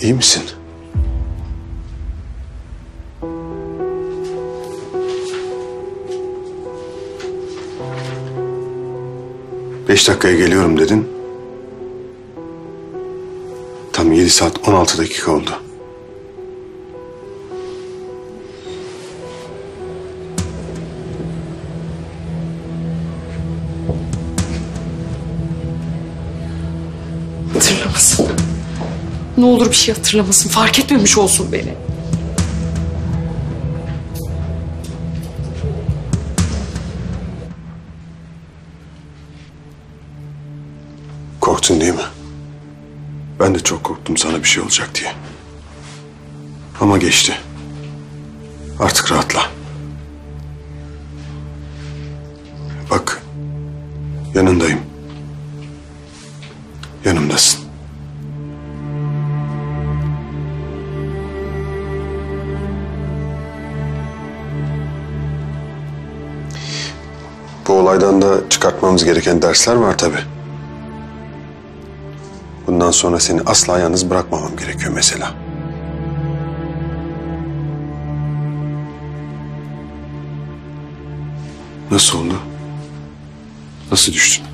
İyi misin? Beş dakikaya geliyorum dedin. Tam 7 saat 16 dakika oldu. Hatırlamasın. Ne olur bir şey hatırlamasın. Fark etmemiş olsun beni. Korktun değil mi? Ben de çok korktum sana bir şey olacak diye. Ama geçti. Artık rahatla. Bak, yanındayım. Yanımdasın. Bu olaydan da çıkartmamız gereken dersler var tabii. Bundan sonra seni asla yalnız bırakmamam gerekiyor mesela. Nasıl oldu? Nasıl düştün?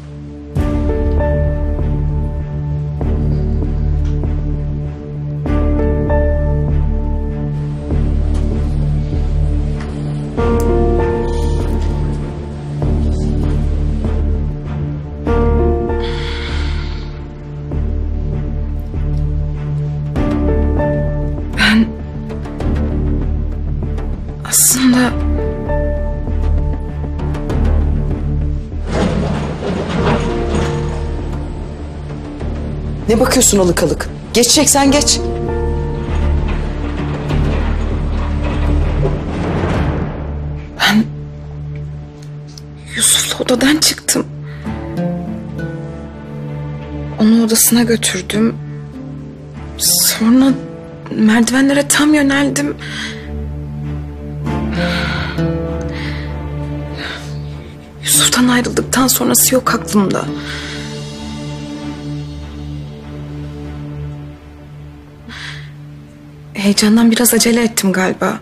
Aslında Ne bakıyorsun alık alık? Geçeceksen geç. ben Yusuf'la odadan çıktım. Onu odasına götürdüm. Sonra merdivenlere tam yöneldim. Yusuf'tan ayrıldıktan sonrası yok aklımda. Heyecandan biraz acele ettim galiba.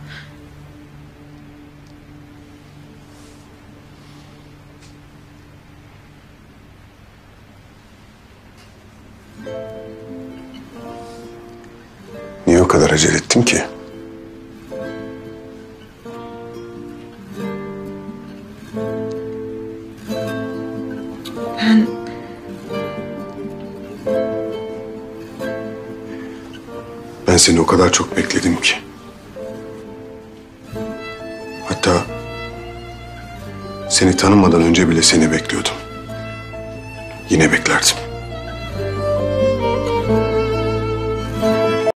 Niye o kadar acele ettin ki? Ben seni o kadar çok bekledim ki. Hatta seni tanımadan önce bile seni bekliyordum. Yine beklerdim.